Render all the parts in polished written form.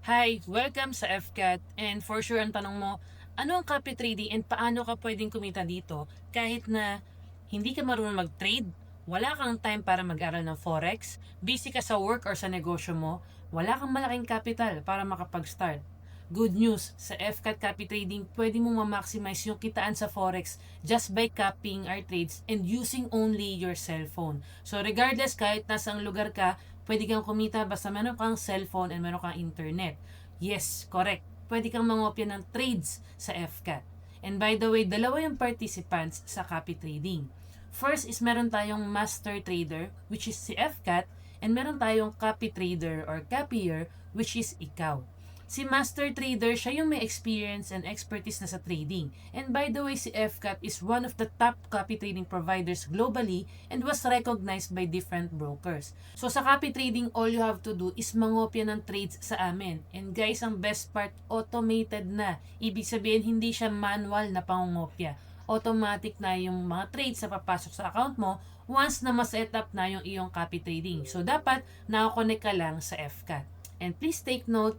Hi, welcome sa FCAT, and for sure ang tanong mo, ano ang copy trading and paano ka pwedeng kumita dito kahit na hindi ka marunong mag-trade, wala kang time para mag-aral ng forex, busy ka sa work or sa negosyo mo, wala kang malaking capital para makapag-start. Good news, sa FCAT copy trading, pwede mong ma-maximize yung kitaan sa forex just by copying our trades and using only your cellphone. So regardless kahit nasang lugar ka, pwede kang kumita basta meron kang cellphone and meron kang internet. Yes, correct. Pwede kang mangopya ng trades sa FCAT. And by the way, dalawa yung participants sa copy trading. First is meron tayong master trader, which is si FCAT, and meron tayong copy trader or copyer, which is ikaw. Si master trader, siya yung may experience and expertise na sa trading. And by the way, si FCAT is one of the top copy trading providers globally and was recognized by different brokers. So sa copy trading, all you have to do is mangopya ng trades sa amin. And guys, ang best part, automated na. Ibig sabihin, hindi siya manual na pangungopya. Automatic na yung mga trades na papasok sa account mo once na ma-set up na yung iyong copy trading. So dapat, nakakonect ka lang sa FCAT. And please take note,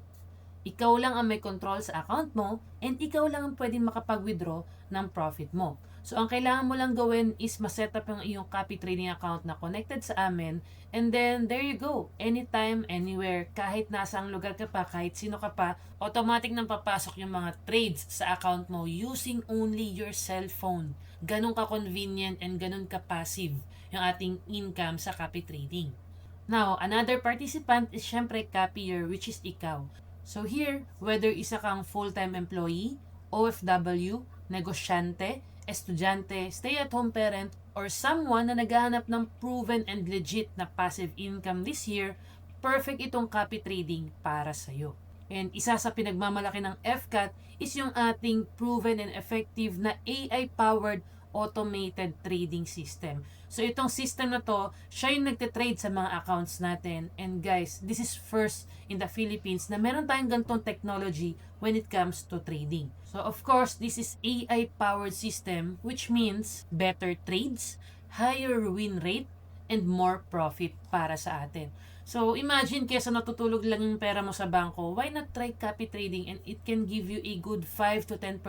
ikaw lang ang may control sa account mo and ikaw lang ang pwedeng makapag-withdraw ng profit mo. So, ang kailangan mo lang gawin is ma-set up yung iyong copy trading account na connected sa amin and then there you go. Anytime, anywhere, kahit nasa ang lugar ka pa, kahit sino ka pa, automatic nang papasok yung mga trades sa account mo using only your cellphone. Ganun ka convenient and ganun ka passive yung ating income sa copy trading. Now, another participant is syempre copyer, which is ikaw. So here, whether isa kang full-time employee, OFW, negosyante, estudyante, stay-at-home parent, or someone na naghahanap ng proven and legit na passive income this year, perfect itong copy trading para sa'yo. And isa sa pinagmamalaki ng FCAT is yung ating proven and effective na AI-powered automated trading system. So itong system na to, siya yung nagte-trade sa mga accounts natin. And guys, this is first in the Philippines na meron tayong ganitong technology when it comes to trading. So of course, this is AI-powered system which means better trades, higher win rate, and more profit para sa atin. So imagine kesa natutulog lang yung pera mo sa bangko, why not try copy trading and it can give you a good 5 to 10%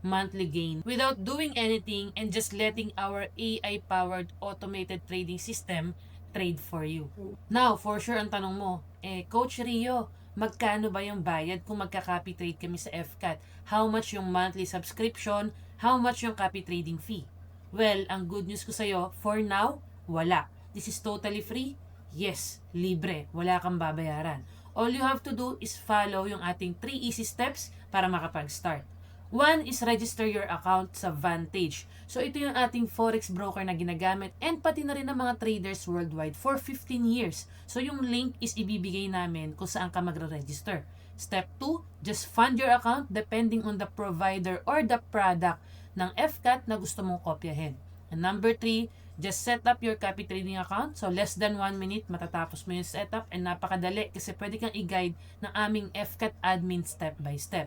monthly gain without doing anything and just letting our AI-powered automated trading system trade for you. Now, for sure ang tanong mo, Coach Rio, magkano ba yung bayad kung magka-copy trade kami sa FCAT? How much yung monthly subscription? How much yung copy trading fee? Well, ang good news ko sa'yo, for now, wala. This is totally free? Yes, libre. Wala kang babayaran. All you have to do is follow yung ating 3 easy steps para makapag-start. One is register your account sa Vantage. So ito yung ating forex broker na ginagamit and pati na rin ng mga traders worldwide for 15 years. So yung link is ibibigay namin kung saan ka magre-register. Step 2, just fund your account depending on the provider or the product ng FCAT na gusto mong kopyahin. And number 3, just set up your copy trading account. So less than 1 minute matatapos mo yung setup and napakadali kasi pwede kang i-guide ng aming FCAT admin step by step.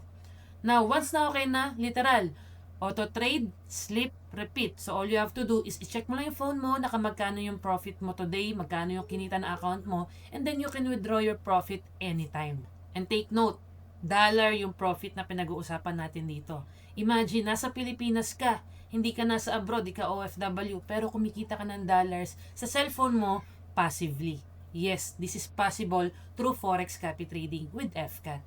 Now, once na okay na, literal, auto trade, sleep, repeat. So all you have to do is i-check mo lang yung phone mo, nakamagkano yung profit mo today, magkano yung kinita na account mo, and then you can withdraw your profit anytime. And take note, dollar yung profit na pinag-uusapan natin dito. Imagine, nasa Pilipinas ka, hindi ka nasa abroad, di ka OFW, pero kumikita ka ng dollars sa cellphone mo passively. Yes, this is possible through Forex copy trading with FCAT.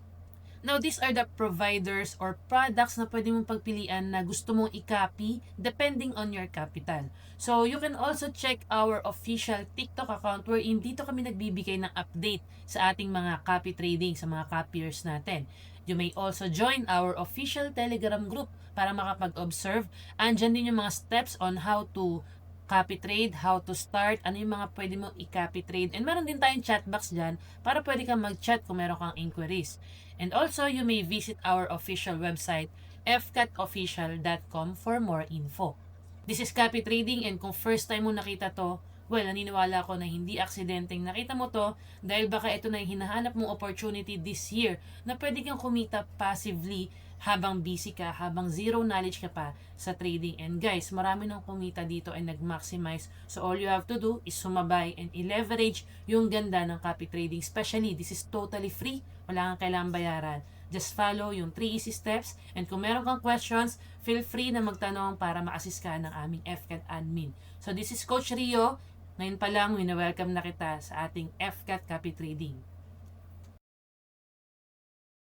Now, these are the providers or products na pwede mong pagpilian na gusto mong i-copy depending on your capital. So, you can also check our official TikTok account wherein dito kami nagbibigay ng update sa ating mga copy trading, sa mga copiers natin. You may also join our official Telegram group para makapag-observe. Andyan din yung mga steps on how to copy trade, how to start, ano yung mga pwede mong i-copy trade. And meron din tayong chat box dyan para pwede kang mag-chat kung meron kang inquiries. And also, you may visit our official website, fcatofficial.com for more info. This is copy trading and kung first time mo nakita to, Well, naniniwala ako na hindi aksidenteng nakita mo to dahil baka ito na yung hinahanap mong opportunity this year na pwede kang kumita passively habang busy ka, habang zero knowledge ka pa sa trading. And guys, marami nang kumita dito and nag-maximize. So all you have to do is sumabay and i-leverage yung ganda ng copy trading. Especially, this is totally free. Wala kang kailangang bayaran. Just follow yung 3 easy steps. And kung meron kang questions, feel free na magtanong para ma-assist ka ng aming FCAT admin. So this is Coach Rio. Ngayon pa lang, wina-welcome na kita sa ating FCAT Copy Trading.